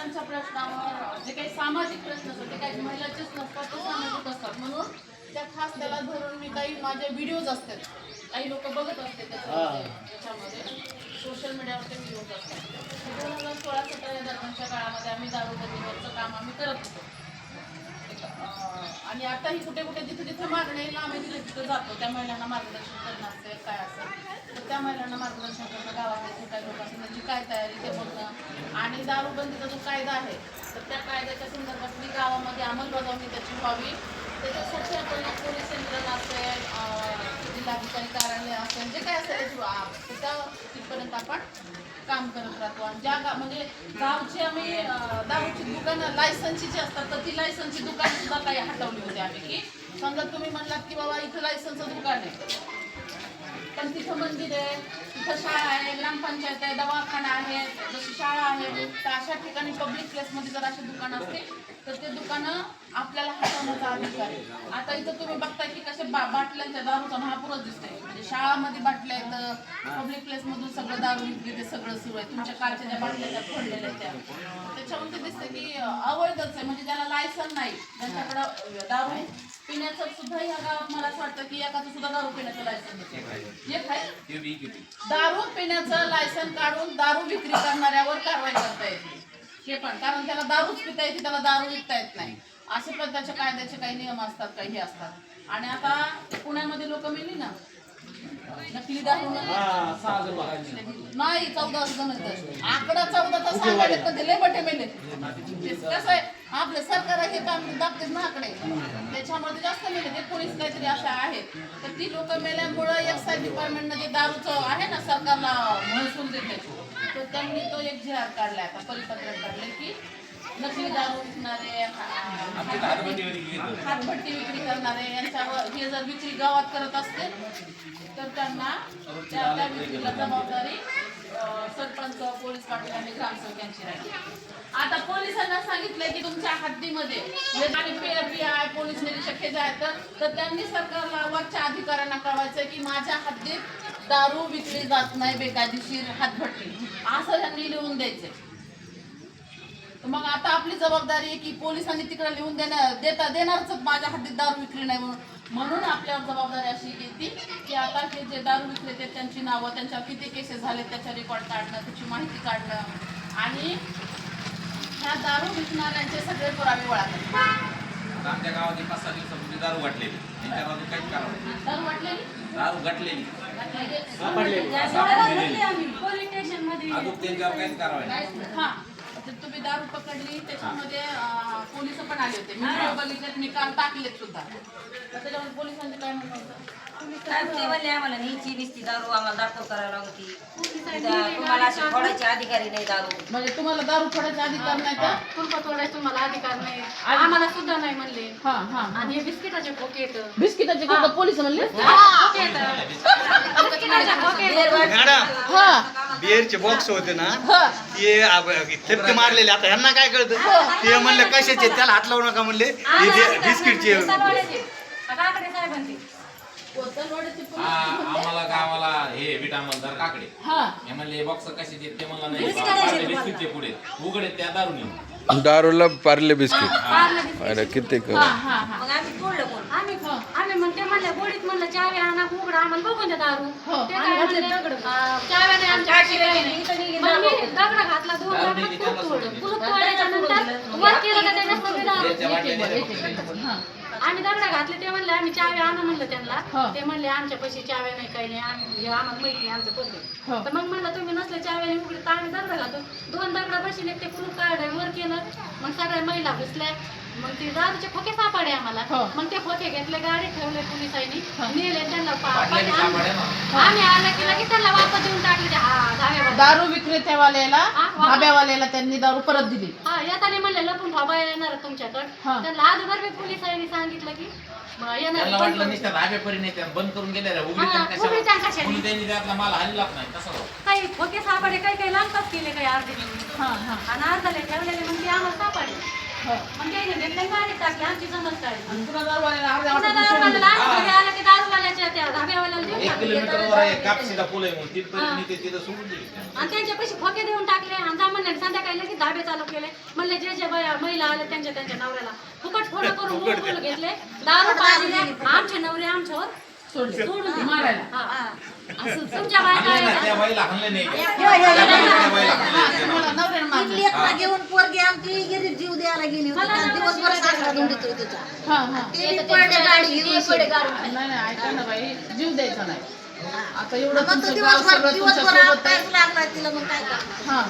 महिलांच्या प्रश्नावर जे काही सामाजिक प्रश्न असतात ते काही महिलांचेच नसतात, ते सामाजिक असतात. म्हणून त्या खास त्याला धरून मी काही माझे व्हिडिओज असतात, काही लोक बघत असते त्याच्यामध्ये सोशल मीडियावर ते व्हिडिओज असतात. 2016-17 या दरम्यानच्या काळामध्ये आम्ही दारूबंदीवरचं काम आम्ही करत होतो. आणि आताही कुठे कुठे जिथे जिथे मागणी येईल आम्ही तिथे जातो. त्या महिलांना मार्गदर्शन करणं असेल काय असेल तर त्या महिलांना मार्गदर्शन करणं, गावातील जे काही लोक असेल त्यांची काय तयारी ते बघणं. आणि दारूबंदीचा जो कायदा आहे तर त्या कायद्याच्या संदर्भात मी गावामध्ये अंमलबजावणी त्याची व्हावी त्याच्यासाठी आपण पोलीस यंत्रणा असेल, जिल्हाधिकारी कार्यालय असेल, जे काय असेल त्या तिथपर्यंत आपण काम करत राहतो. आणि ज्या म्हणजे गावची आम्ही दारूची दुकानं लायसन्सची जी असतात तर ती लायसन्सची दुकान सुद्धा काही हटवली होती आम्ही. की समजा तुम्ही म्हणलात की बाबा इथं लायसन्सचं दुकान आहे पण तिथं मंदिर आहे, तिथं शाळा आहे, ग्रामपंचायत आहे, दवाखाना आहे, जशी शाळा आहे तर अशा ठिकाणी पब्लिक प्लेसमध्ये जर अशी दुकानं असतील तर ते दुकानं आपल्याला हटवण्याचा अधिकार आहे. आता इथं तुम्ही बघताय की कसे बाटल्यांच्या दारूचा महापूरच दिसतंय. म्हणजे शाळामध्ये बाटल्या आहेत, पब्लिक प्लेसमधून सगळं दारू विक्री ते सगळं सुरू आहे. तुमच्या कारच्या ज्या बाटल्या त्या फोडलेल्या त्या त्याच्यामध्ये दिसतं की अवैधच आहे. म्हणजे ज्याला लायसन नाही त्यांच्याकडं दारू पिण्याचं सुद्धा या गावात मला असं वाटतं की एकाचं सुद्धा दारू पिण्याचं लायसन दारू पिण्याचं लायसन काढून दारू विक्री करणाऱ्यावर कारवाई करता येते. हे पण कारण त्याला दारूच पिता येते, त्याला दारू विकता येत नाही. असे पद्धतीच्या कायद्याचे काही नियम असतात, काही हे असतात. आणि आता पुण्यामध्ये लोक मिळली ना नकली दारू नाही 14 जण आकडा 14 तर सांगायला कधी लय बटे मेले. कसं आहे आपलं सरकार हे काम दाबतेच ना आकडे त्याच्यामध्ये जास्त मेले. ते पोलीस काहीतरी अशा आहेत तर ती लोक मेल्यामुळं एक्साईज डिपार्टमेंटनं जे दारूचं आहे ना सरकारला महसूल देते तर त्यांनी तो एक जी.आर. काढलाय, आता परिपत्रक काढले की नकली दारू विकणारे, हातभट्टी विक्री करणारे यांच्यावर हे जर विक्री गावात करत असतील तर त्यांना त्या विक्रीला जबाबदारी सरपंच, पोलीस पाटील आणि ग्रामसेवक यांची राहील. आता पोलिसांना सांगितलंय की तुमच्या हद्दीमध्ये PI पोलीस निरीक्षक हे जे आहेत तर त्यांनी सरकारला वरच्या अधिकाऱ्यांना कळवायचंय की माझ्या हद्दीत दारू विकली जात नाही बेकायदेशीर हातभट्टी असं त्यांनी लिहून द्यायचंय. मग आता आपली जबाबदारी आहे की पोलिसांनी तिकडे लिहून देणारच माझ्या हद्दीत दारू विक्री नाही म्हणून आपल्यावर जबाबदारी अशी येते की आता हे जे दारू विक्रेते त्यांची नावं, त्यांच्यावर किती केसेस झाले त्याचा रेकॉर्ड काढणं, त्याची माहिती काढणं आणि ह्या दारू विकणाऱ्यांचे सगळे पुरावे गोळा करणं. आमच्या गावात 5-6 दिवसापूर्वी दारू वाटलेली त्यांच्या बाजूला काहीच कारवाई दारू वाटलेली दारू गटलेली अजून त्यांच्यावर काहीच कारवाई नाही. हा तुम्ही दारू पकडली त्याच्यामध्ये पोलिस पण आले होते. मी बघितले मी काल टाकलेत सुद्धा तर त्याच्यामध्ये पोलिसांचे काय म्हणणं होतं ते म्हणले आम्हाला न्यायची निस्ती दारू आम्हाला दाखल करायला होती. तुम्हाला अशी फोडायची अधिकारी नाही दारू. म्हणजे तुम्हाला दारू फोडायचा अधिकार नाही का? कुलपा तोडायचा तुम्हाला अधिकार नाही, आम्हाला सुद्धा नाही म्हणले. आणि हे बिस्किटाचे खोके येतं, बिस्किटाचे खोके पोलिस म्हणले बिअरचे बॉक्स होते ना ते थेपके मारलेले. आता ह्यांना काय कळतं ते म्हणले कशाचे त्याला हात लावू नका म्हणले बिस्किटचे. आम्हाला गावाला हे विटामलदार काकडे हे म्हणले बॉक्स कशाचे ते मला नाही बिस्किटचे पुढे उघडे त्या दारू नेऊन दारूला पार्ले बिस्किट अरे किती मग आम्ही तोडलं कोण आम्ही म्हणते म्हणले गोडीत म्हणलं चावी आणा उघडा आम्हाला बघून द्या दारू. ते काय म्हणले चाव्या नाही आमच्या दगड घातला 2 दगड कुलूप तोडायच्या नंतर वर केलं का त्याच्यात दारू आम्ही दगडा घातले. ते म्हणले आम्ही चावी आणू म्हणलं त्यांना. ते म्हणले आमच्या पैसे चाव्या नाही काही नाही आम्हाला माहिती आमचं पद्धत. तर मग म्हणलं तुम्ही नसले चाव्याने उघडे तर आम्ही दगडा घालतो. 2 दगडा बसले ते कुलूप काढलं वर केलं. मग सगळ्या महिला बसल्या. मग ते दारूचे खोके सापडे आम्हाला. मग ते खोके घेतले गाडी ठेवले पोलिसांनी नेले त्यांना आम्ही आलं की लगेच त्यांना वापस देऊन टाकले. दारू विक्रेत्यावाल्याला धाब्यावाल्याला त्यांनी दारू परत दिली. येताना म्हणले लपून थांबा येणार तुमच्याकडे. त्यांना अगोदर मी पोलिसांनी सांगितलं की त्यांना वाटलं नाही धाब्यापर्यंत बंद करून गेल्या त्यांनी त्यातला माल हल्लाच नाही तसं काही खोके सापडे काही काही लांबच केले काही अर्धे आणि अर्धाले ठेवलेले मग ते आम्हाला सापडले. मग काही नाही घेतले गाडी टाकली आमची समज काढली. आलं की दारूवाल्याच्या त्या धाब्यावाल्याला 1 किलोमीटरवर आहे कापसीला पूल आहे म्हणून तिथपर्यंत तिथं सोडून दिली आणि त्यांच्या पैसे खोके देऊन टाकले. आणि म्हणले संध्याकाळी लगेच धाब्याचा चालू केले. म्हणले जे महिला आले त्यांच्या नवऱ्याला फुकट फोन करून बोलून घेतले. दारू पाजले. आमचे नवरे आमच्यावर सोडून दिले. मारायला. हा. असं तुमच्या बायका हाणले ना, आहेत. त्या बाईला हाणले नाही का? तुम्हाला नवऱ्यानं मारलं. लेकरं घेऊन पोरगी आमची गिरीत जीव द्यायला गेली होती आणि दिवसभर सासरा धुंडीत होती तिचा. हा हा ते बी पडले गाडी घेऊन. नाही नाही ऐका ना बाई जीव द्यायचा नाही आता एवढं मग तो तुमचं गाव सगळं तुमच्या दिवसभर सोबत आहे अभ्यास लागला तिला मग काय करणार? हा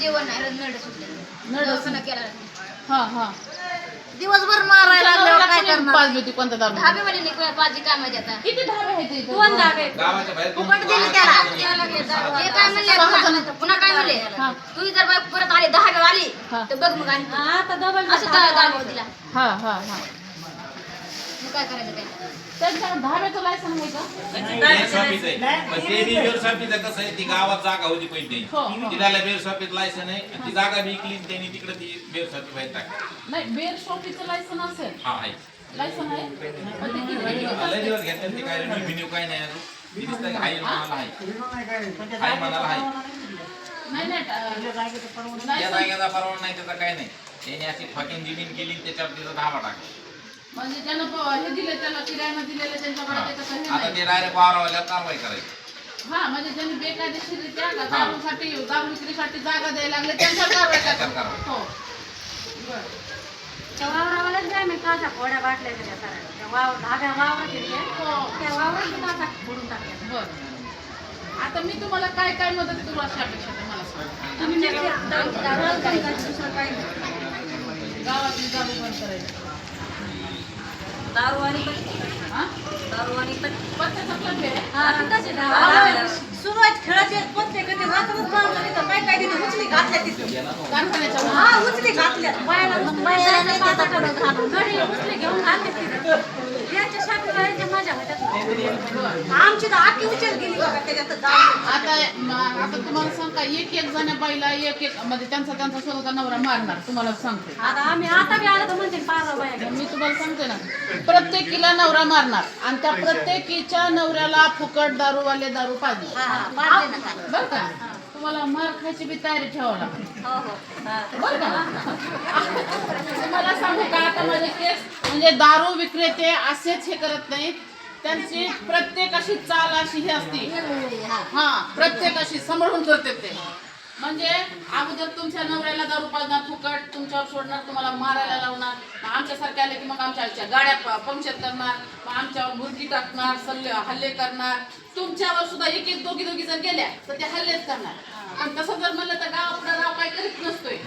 जेवण नाही नळ सुटले नड केला हा हा दिवसभर मारायला लागल्यावर काय करणार? पाच भीती कोणता दारू धाबे म्हणे निघूया पाजी काय मजा आता किती धाबे आहेत इथे? 2 धाबे. गावाच्या बाहेर दोन फुकट दिली त्याला. हे काय म्हणले पुन्हा काय म्हणले तू जर बाई परत आली 10 वेळा आली तर बघ मग आणि आता डबल असं दाम दिला हा हा हा मग काय करायचं काय त्यांच्या धाब्याचं लायसन आहे का बेरसाफीच आहे. पण ते बी बेरसाफीचं कसं आहे, ती गावात जागा होती पहिली हो, हो. तिला बेरसाफीत लायसन आहे आणि ती जागा विकली आणि त्यांनी तिकडे ती बेरसाफी बाहेर टाकली. नाही बेर शॉपीचं लायसन असेल हा आहे. लायसन आहे पण ते किती लय दिवस घेतले ते काय रिव्हेन्यू काय नाही अजून. ती दिसतंय हाय म्हणाला आहे. हाय म्हणाला आहे. नाही नाही त्या जागेचा परवाना नाही त्याचा काय नाही. त्याने अशी फकिंग जमीन केली आणि त्याच्यावर तिचा धाबा टाकला. म्हणजे ज्यानं हे दिले त्याला किरायानं दिलेलं त्यांच्याकडे ते कसं हे आता नाही ते डायरेक्ट वावरावाल्यावर कारवाई करायची. हा म्हणजे ज्यांनी बेकायदेशीररित्या दारूसाठी दारू विक्रीसाठी जागा द्यायला लागले त्यांच्यावर कारवाई त्याच्यावर करा. कारवाई. हो बरं. त्या वावरावालाच काय मी ताजा फोड्या बाटल्या दिल्या करायला. त्या धाब्या वावरात गेले हो त्या वावरात ताजा फोडून टाकल्या. बरं आता मी तुम्हाला काय काय मदत करू अशी अपेक्षा आहे मला सांगा. गावातील दारू बंद करायची दारू आणि हा दारू आणि पत्त्याचा प्लग आहे सुरुवात खेळायची पत्ते कधी रात्रच मारलं नाही तर काय तिथे उचली घातल्या तिथे. कारखान्याच्या वर. हा उचली घातल्या. बायाला बाया नाही त्याचा पुढं घालून. घरी उचले घेऊन घालते तिथं. याच्या शाळेत जायच्या माझ्या हातात. आमची तर आखी उचल गेली बघा त्याच्यात दारू. आता तुम्हाला सांग का एक जण बाईला एक म्हणजे त्यांचा स्वतःचा नवरा मारणार तुम्हाला सांगते आता आम्ही आता बी आलो तर म्हणते पारा बाया घ्या. मी तुम्हाला सांगते ना प्रत्येकीला नवरा मारणार आणि त्या प्रत्येकीच्या नवऱ्याला फुकट दारूवाले दारू पाजणार हा, मारले ना काय. बरं का तुम्हाला मार खायची बी तयारी ठेवावं लागते हो हो. बरं का तुम्हाला सांगू का आता माझे केस म्हणजे दारू विक्रेते असेच हे करत नाहीत त्यांची प्रत्येक अशी चाल अशी ही असते हा प्रत्येक अशी सांभाळून करते ते म्हणजे अगोदर तुमच्या नवऱ्याला दारू पाजणार फुकट तुमच्यावर सोडणार तुम्हाला मारायला लावणार मग आमच्यासारखे आले की मग आमच्या गाड्या पंक्चर करणार मग आमच्यावर बुरकी टाकणार हल्ले करणार तुमच्यावर सुद्धा एक दोघी जर गेल्या तर ते हल्लेच करणार पण तसं जर म्हणलं तर गावापुढे राव काय करीत नसतोय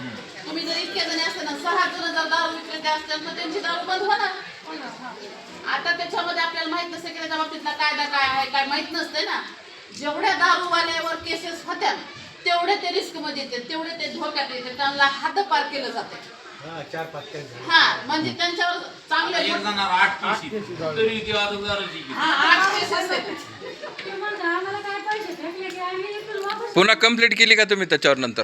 तुम्ही जर इतके जणी असते ना 6 जण जर दारू विक्रेते असतात तर त्यांची दारू बंद होणार आता त्याच्यामध्ये आपल्याला माहित नसते की त्याच्या बाबतीतला कायदा काय आहे काय माहित नसते ना जेवढ्या दारूवाल्यावर केसेस होत्या तेवढे ते रिस्क मध्ये येते तेवढे ते धोक्यात येते त्यांना हद्दपार केलं जाते हा म्हणजे त्यांच्यावर चांगले एक जणावर 8 केसी तरी ती दारूची केस. 8 केसेस आहेत ते म्हणतात, आम्हाला काय पैसे भेटले की आम्ही इथून वापस पुन्हा कंप्लीट केली का तुम्ही त्याच्यावर नंतर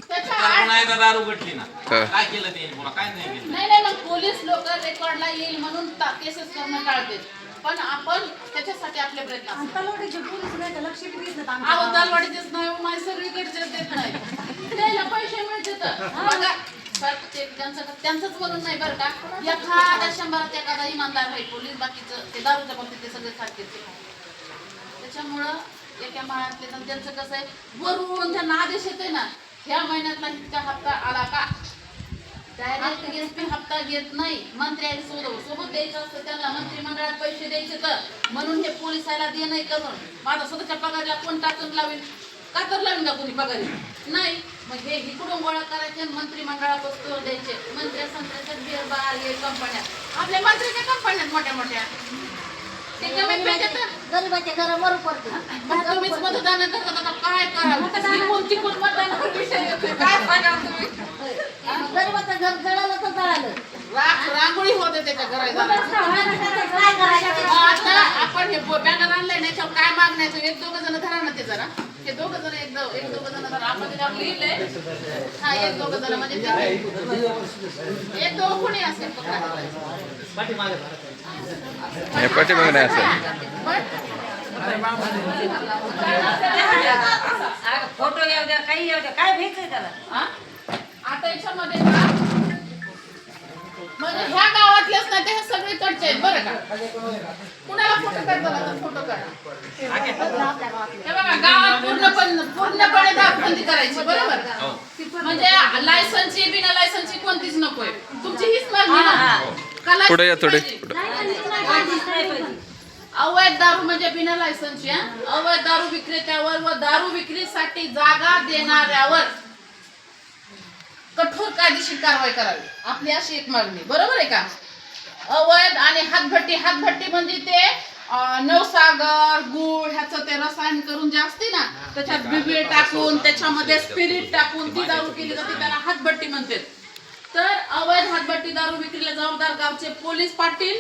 त्याच्या तर पुन्हा एकदा दारू गटली ना हा. काय केलं ते पुन्हा काय नाही केलं. नाही मग पोलीस लोक रेकॉर्डला येईल म्हणून केसेस करणं टाळते पण आपण त्याच्यासाठी आपले प्रयत्न असतात. तलवाडीचे पोलीस नाही तर लक्ष बी देत नाहीत आमच्या अहो गावात. दालवाडी देत नाही माझी सगळीकडचे देत नाही त्याला पैसे मिळते तर बघा त्यांचंच म्हणून नाही बरं का एखाद्या 100 एखादा इमानदार आहे पोलीस बाकीचं ते दारूच्या बाबतीत ते सगळे सारखेच त्याच्यामुळं एका माळ्यातले त्यांचं कसं आहे वरून त्यांना आदेश येतोय ना ह्या महिन्यातला इतका हप्ता आला का डायरेक्ट एसपी हप्ता घेत नाही मंत्र्यांसोबत द्यायचं असतं त्यांना मंत्रिमंडळात पैसे द्यायचे तर म्हणून हे पोलिसाला दे नाही करून माझा स्वतःच्या पगारला कोण टाकून लावेल का तर लावेल का कोणी पगारी नाही मग हे इकडून गोळा करायचे मंत्रिमंडळात वस्तू द्यायचे मंत्री संत्र्याच्या बिअर बार हे कंपन्या आपल्या मंत्र्याच्या कंपन्यात मोठ्या ते कमीत भेटत गरिबाच्या घरा मरू पडते. तुम्हीच मतदान करतात आता काय करावं तिकून मतदानावर विषय येतोय काय सांगा तुम्ही गरिबाचं घर जळालं तर जळालं. रांगोळी होते त्याच्या घरात काय करायचं? आता आपण हे बॅनर आणलंय ना याच्यावर काय मागण्याचं 1-2 जण धरा ना ते जरा हे 2 जण एक दोघं जण धरा आपण त्याच्यावर लिहिलंय हा 1-2 जण म्हणजे 1-2 कोणी असेल हे पाठीमागे नाही असं फोटो येऊ द्या काही येऊ द्या काय भेटायचं त्याला आता याच्यामध्ये ना म्हणजे ह्या गावातलेच नाही ते हे सगळीकडचे आहेत बरं का. कुणाला फोटो काढताना तर फोटो काढा. हे बघा गावात पूर्णपणे दारूबंदी करायची बरोबर. म्हणजे लायसन्सची बिना लायसन्सची कोणतीच नकोय. तुमची हीच मागणी ना. का पुढे या थोडे license? अवैध दारू म्हणजे बिना लायसन्सची. अवैध दारू विक्रेत्यावर व दारू विक्रीसाठी जागा देणाऱ्यावर कठोर कायदेशीर कारवाई करावी आपली अशी एक मागणी बरोबर आहे का. अवैध आणि हातभट्टी म्हणजे ते नवसागर गुळ ह्याचं ते रसायन करून जे असते ना त्याच्यात बिबे टाकून त्याच्यामध्ये स्पिरिट टाकून ती दारू केली जाते त्याला हातभट्टी म्हणतात. तर अवैध हातभट्टी दारू विक्रीला जबाबदार गावचे पोलीस पाटील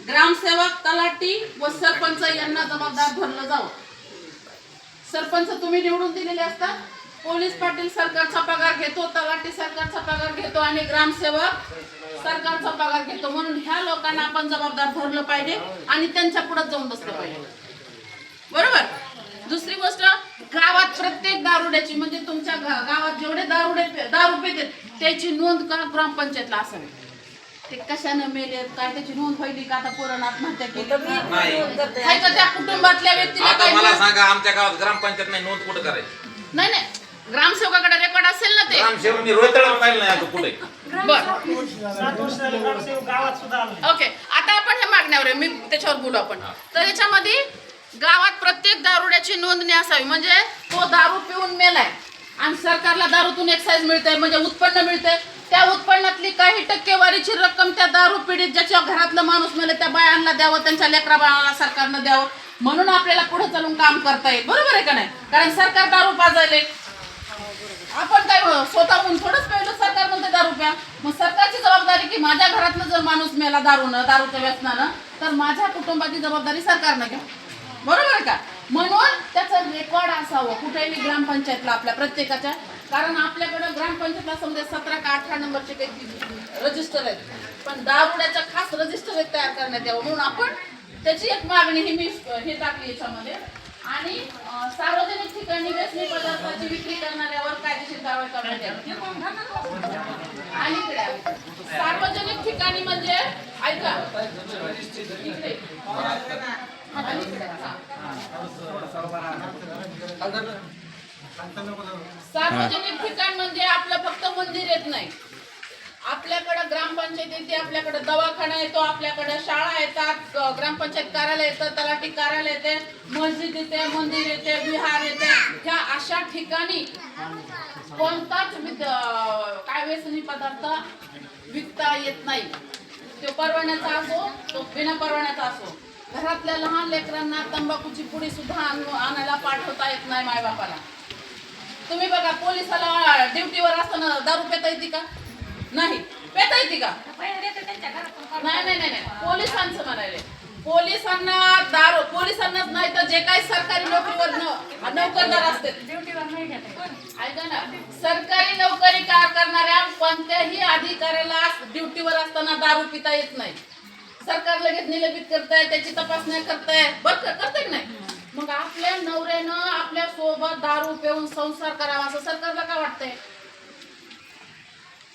ग्रामसेवक तलाठी व सरपंच यांना जबाबदार धरलं जावं. सरपंच तुम्ही निवडून दिलेले असतात. पोलीस पाटील सरकारचा पगार घेतो, तलाठी सरकारचा पगार घेतो आणि ग्रामसेवक सरकारचा पगार घेतो. म्हणून ह्या लोकांना आपण जबाबदार धरलं पाहिजे आणि त्यांच्या पुढे जाऊन बसलं पाहिजे बरोबर. दुसरी गोष्ट गावात प्रत्येक दारुड्याची म्हणजे तुमच्या गावात जेवढे दारू पितात त्याची नोंद का ग्रामपंचायतला असावी. ते कशाने मेले काय त्याची नोंद व्हायली का. आता पोरांना आत्महत्या केली आहे का त्या कुटुंबातल्या व्यक्तीला आता काय मला सांगा आमच्या गावात ग्रामपंचायत नाही नोंद कुठं करायची. नाही ग्रामसेवकाकडे रेकॉर्ड असेल ना ते. ग्रामसेवकांनी रोतडा पाहिलं नाही आता कुठे. ओके आता आपण हे मागण्यावर आहे मी त्याच्यावर बोलू आपण. तर याच्यामध्ये गावात प्रत्येक दारुड्याची नोंदणी असावी. म्हणजे तो दारू पिऊन मेलाय आणि सरकारला दारूतून एक्साईज मिळते म्हणजे उत्पन्न मिळते. त्या उत्पन्नातली काही टक्केवारीची रक्कम त्या दारू पीडित ज्याच्या घरातलं माणूस मेले त्या बायांना द्यावं त्यांच्या लेकरा बाळाला सरकारनं द्यावं. म्हणून आपल्याला पुढे चालून काम करता येईल बरोबर आहे का नाही. कारण सरकार दारू पाजायले आपण काय स्वतःहून थोडंच पहिलं सरकार म्हणते दारू प्या. मग सरकारची जबाबदारी की माझ्या घरातलं जर माणूस मेला दारूच्या व्यसनानं तर माझ्या कुटुंबाची जबाबदारी सरकारनं घ्या बरोबर आहे का. म्हणून त्याचं रेकॉर्ड असावं कुठेही ग्रामपंचायतला आपल्या प्रत्येकाच्या. कारण आपल्याकडं ग्रामपंचायतला समजा 17 का 18 नंबरचे काही रजिस्टर आहेत पण दारुड्याचं खास रजिस्टर एक तयार करण्यात यावं. म्हणून आपण त्याची एक मागणी ही मी हे टाकली याच्यामध्ये. आणि सार्वजनिक ठिकाणी व्यसनी पदार्थाची विक्री करणाऱ्यावर कायदेशीर कारवाई करण्यात यावी. आणि सार्वजनिक ठिकाणी म्हणजे ऐका इकडे सार्वजनिक ठिकाण म्हणजे आपलं फक्त मंदिर येत नाही. आपल्याकडे ग्रामपंचायत येते, आपल्याकडे दवाखाना येतो, आपल्याकडे शाळा येतात, ग्रामपंचायत कार्यालय येतं, तलाठी कार्यालय येते, मस्जिद येते, मंदिर येते, विहार येते. ह्या अशा ठिकाणी कोणताच काय व्यसनी पदार्थ विकता येत नाही. तो परवान्याचा असो तो बिना परवान्याचा असो. घरातल्या लहान लेकरांना तंबाखूची पुडी सुद्धा आणायला पाठवता येत नाही मायबापाला. तुम्ही बघा पोलिसाला ड्युटीवर असताना दारू पेता येते का. नाही पेता येते का. नाही पोलिसांचं म्हणाले. पोलिसांनाच नाही तर जे काही सरकारी नोकरीवर नोकरदार असते ड्युटीवर नाही घेत ऐका ना. सरकारी नोकरी करणाऱ्या कोणत्याही अधिकाऱ्याला ड्युटीवर असताना दारू पिता येत नाही. सरकार लगेच निलंबित करताय त्याची तपासणी करताय करते की नाही. मग आपल्या नवऱ्यानं आपल्या सोबत दारू पिऊन संसार करावा असं सरकारला का वाटतंय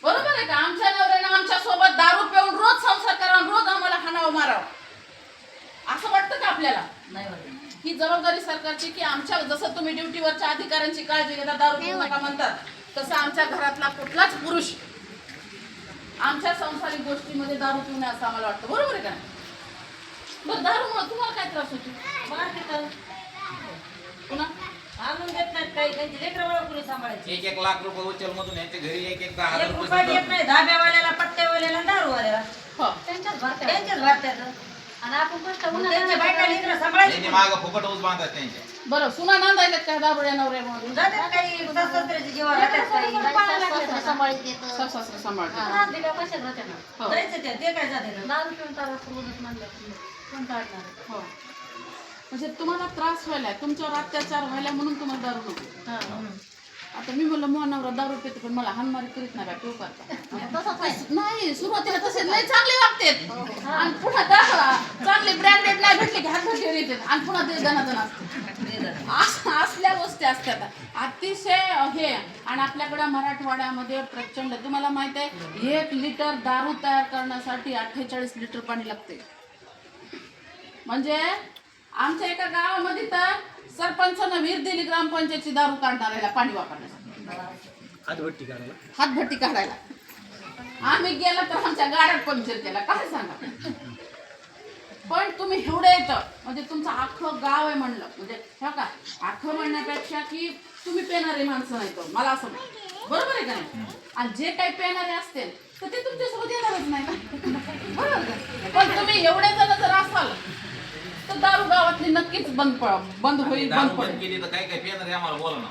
बरोबर आहे का. आमच्या नवऱ्यानं आमच्या सोबत दारू पिऊन रोज संसार करावा रोज आम्हाला हाणावं मारावं असं वाटतं का आपल्याला. नाही वाटत. ही जबाबदारी सरकारची की आमच्या जसं तुम्ही ड्युटीवरच्या अधिकाऱ्यांची काळजी घेता दारू पिऊ नका म्हणतात तसं आमच्या घरातला कुठलाच पुरुष आमच्या संसारिक गोष्टीमध्ये दारू पिऊ नये असं आम्हाला वाटतं बरोबर आहे का. बरं दारूमुळे तुम्हाला काय त्रास होतो पुन्हा आणून देत नाहीत काही त्यांची लेकरं बाळं पुरी सांभाळायची. 1-1 लाख रुपये उचल मधून यांच्या घरी 10,000 एक रुपये रुपया देत नाही. धाब्यावाल्याला पट्ट्यावाल्याला दारूवाल्याला हो त्यांच्याच भरत्या त्यांच्याच भारतात आणि आपण कष्ट त्यांच्या बायका लेकरं सांभाळायची. मागं फुकट ऊस बांधतात त्यांच्या. बरं सुना नांदायला काय दारूड्या नवऱ्यामुळे जातात काही सासऱ्याची जीवा राहतात काही सासू सांभाळते. त्रास दिला कशात जाते ना. हो जायचं ते काय जाते दारू पिऊन त्रास रोजच म्हणलं कोण काढणार. हो म्हणजे तुम्हाला त्रास व्हायला तुमच्यावर अत्याचार व्हायला म्हणून तुम्हाला दारू नको. आता मी म्हणलं मोहनावर दारू पिते पण मला हानमारी करीत नाही पिऊ करता नाही. सुरुवातीला तसे लय चांगले वागतात आणि पुन्हा चांगले ब्रँडेड नाही भेटले की हात भेटले येतात आणि पुन्हा ते जणाजण असते. असल्या गोष्टी असतात अतिशय हे. आणि आपल्याकडे मराठवाड्यामध्ये प्रचंड, तुम्हाला माहित आहे 1 लिटर दारू तयार करण्यासाठी 48 लिटर पाणी लागते. म्हणजे आमच्या एका गावामध्ये तर सरपंचानं विहीर दिली ग्रामपंचायतची दारू काढणाऱ्याला पाणी वापरण्यासाठी, हातभट्टी काढायला. आम्ही गेला तर आमच्या गाड्यात पंक्चर केला, काय सांगा. पण तुम्ही एवढे येतं म्हणजे तुमचं अख्खं गाव आहे म्हणलं म्हणजे हे का अख्खं म्हणण्यापेक्षा की तुम्ही पेणारे माणसं नाही तर मला असं बरोबर आहे का नाही. आणि जे काही पेणारे असतील तर ते तुमच्यासोबत येणारच नाही ना, बरोबर का. पण तुम्ही एवढे जण जर असाल तर दारू गावातली नक्कीच बंद होईल, बंद पडेल. केली तर काय पेणार आम्हाला बोला ना,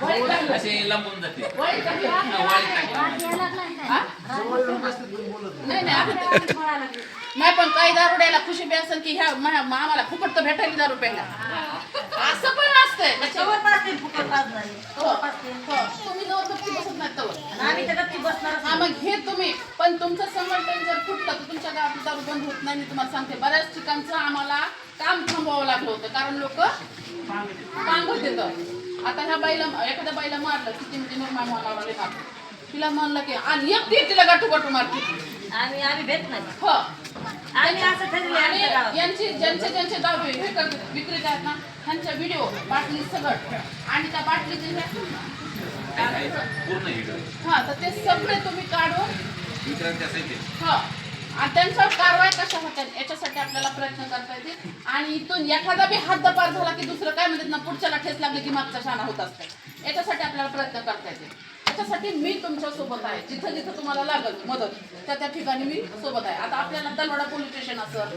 वाईट असे लंबून जाते. वाईट वाट यायला लागलाय काय? नाही नाही पण काही दारू द्यायला खुशी बी असेल की ह्या आम्हाला फुकट तर भेटायला दारू प्यायला, असं पण असतंय. त्याच्यावर पाचते फुकट पाच नाही. हो, तुम्ही जवळ गप्पी बसत नाही तवर. आणि आम्ही तर गप्पी बसणार. हा मग हे तुम्ही पण तुमचं संघटन जर फुटलं तर तुमच्या गावात दारू बंद होत नाही. मी तुम्हाला सांगते बऱ्याच ठिकाणचं आम्हाला काम थांबवावं लागलं होतं कारण लोक सांगत येतं. आता ह्या बाईला एखाद्या बाईला मारलं किती म्हणजे निर्माण मारले मारलं तिला म्हणलं की आणि एक तिला गाठू मारते आम्ही भेट नाही. हो आम्ही असं ठरले आणि आमच्या गावात. यांचे ज्यांचे दारू हे करतात विक्रेते आहेत ना त्यांच्या व्हिडिओ बाटली सगळं आणि त्या बाटलीचे हे पूर्ण हिट हा तर ते सगळे तुम्ही काढून विक्रेत्यासाठी हा आणि त्यांच्यावर कारवाई कशा होत्या याच्यासाठी आपल्याला प्रयत्न करता येते. आणि इथून एखादा बी हद्दपार झाला की दुसरं काय म्हणतात ना पुढच्याला ठेस लागली की मागचा शाणा होत असते. याच्यासाठी आपल्याला प्रयत्न करता येते. त्याच्यासाठी मी तुमच्या सोबत आहे. जिथं जिथं तुम्हाला लागल मदत त्या ठिकाणी मी सोबत आहे. आता आपल्याला तलवाडा पोलीस स्टेशन असेल,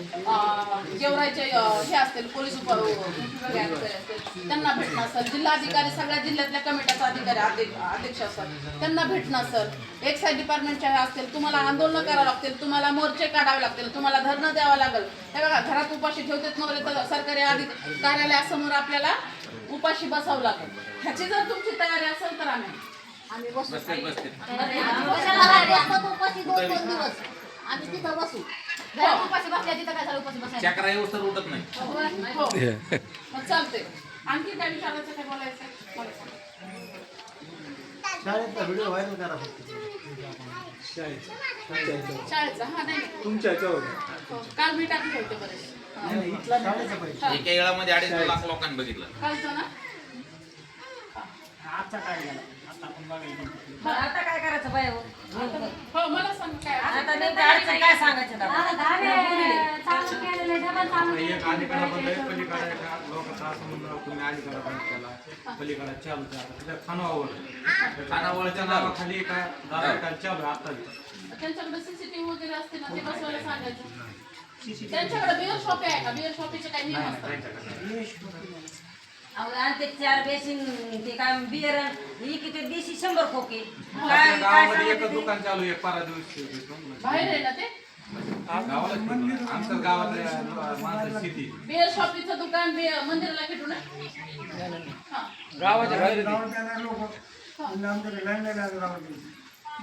गेवराईचे हे असतील पोलीस असतील त्यांना भेटणं असेल, जिल्हाधिकारी सगळ्या जिल्ह्यातल्या कमिट्याचा अधिकारी अध्यक्ष असतात त्यांना भेटणं असेल, एक्साईज डिपार्टमेंटच्या हे असतील, तुम्हाला आंदोलनं करावं लागतील, तुम्हाला मोर्चे काढावे लागतील, तुम्हाला धरणं द्यावं लागेल. हे बघा घरात उपाशी ठेवतात मग तर सरकारी कार्यालयासमोर आपल्याला उपाशी बसावं लागेल. ह्याची जर तुमची तयारी असेल तर आम्ही बसतो. उपाशी 2 दिवस आम्ही तिथं बसू. उपाशी बसल्या तिथं काय झालं उपाशी बसायला. चक्रा येऊस तर उठत नाही. हो मग चालते. आणखी काय विचारायचं काय बोलायचं मला सांगा. शाळेतला व्हिडिओ व्हायरल करा शाळेचा हा नाही तुमच्या काल मी टाकले होते बरेच. इथला शाळेचा पाहिजे. एका वेळामध्ये 2.5 लाख लोकांनी बघितलं. कालचं ना आता काय करायचं बाय? हो मला सांग काय आता नेमकं अडचण काय सांगायचं दादा? आता धाबे चालू केलेले डबल चालू केलेले. खानावळच्या नावाखाली त्यांच्याकडे सीसीटीव्ही वगैरे असते ना ते बसवायला सांगायचं. त्यांच्याकडे बिअर शॉप आहे का? बिअर शॉपीचे काही नियम असतात. आणि ते 4 बेसिन ते काय बियर ही किती देशी 100 खोके आपल्या गावामध्ये एकच दुकान चालू आहे पारा दिवशी बाहेर आहे ना ते आमच्या गावात माणसं शेती बिअर शॉपीचं दुकान मंदिराला भेटून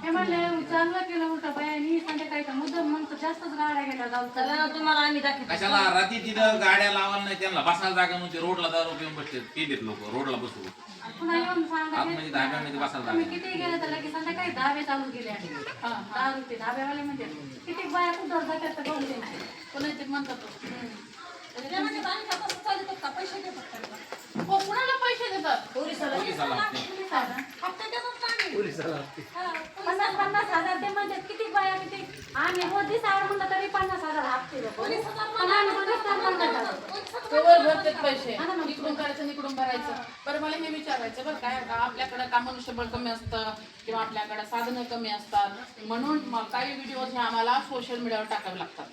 हे म्हणले चांगलं केलं उलटा बायांनी संध्याकाळी का मुद्दाम म्हणतो जास्तच गाड्या गेल्या गावचा. तर तुम्हाला आम्ही दाखवतो. कशाला रात्री तिथं गाड्या लावायला नाही त्यांना बसायला जागा नव्हती. रोडला दारू पिऊन बसते पिलेत लोक रोडला बसू. पुन्हा येऊन आतमध्ये धाब्यामध्ये बसायला तुम्ही जागा. किती गेले तर लगेच संध्याकाळी धाबे चालू केले आहे. दारू ते धाब्यावाले म्हणजे किती बाया कुठं जातात तर बघू दे. कोणी ते म्हणतात पैसे देतात. हो कुणाला पैसे देतात? पोलिसाला पन्नास 50,000 ते म्हणजे किती बाया किती आम्ही मोदी साहेब म्हणलं तरी 50,000 हप्ते पण आम्ही बघत कवर भरतात पैसे इकडून करायचं इकडून भरायचं. बरं मला हे विचारायचं बरं काय आपल्याकडे का मनुष्यबळ कमी असतं किंवा आपल्याकडे साधनं कमी असतात म्हणून मग काही व्हिडिओ हे आम्हाला सोशल मीडियावर टाकावे लागतात.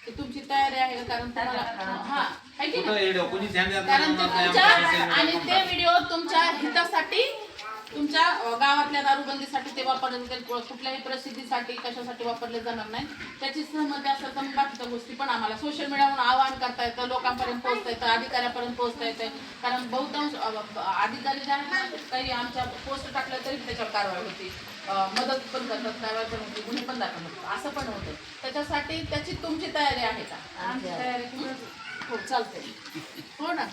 की तुमची तयारी आहे का? कारण तुम्हाला हा आहे की नाही? कोणी ध्यान देत कारण ते नाही. तुमच्या आणि ते व्हिडिओ तुमच्या हितासाठी तुमच्या गावातल्या दारूबंदीसाठी ते वापरले जातील. कुठल्याही प्रसिद्धीसाठी कशासाठी वापरले जाणार नाही. त्याची सहमती असेल तर मग बाकीच्या गोष्टी पण आम्हाला सोशल मीडियावरून आवाहन करता येतं, लोकांपर्यंत पोहोचता येतं, अधिकाऱ्यापर्यंत पोहोचता येतं. कारण बहुतांश अधिकारी जे आहेत ना काही आमच्या पोस्ट टाकल्या तरी त्याच्यावर कारवाई होती, मदत पण करतात, कारवाई पण होती, गुन्हे पण दाखल होतात, असं पण होतं. त्याच्यासाठी त्याची तुमची तयारी आहे का? आमची तयारी हो चालतंय हो ना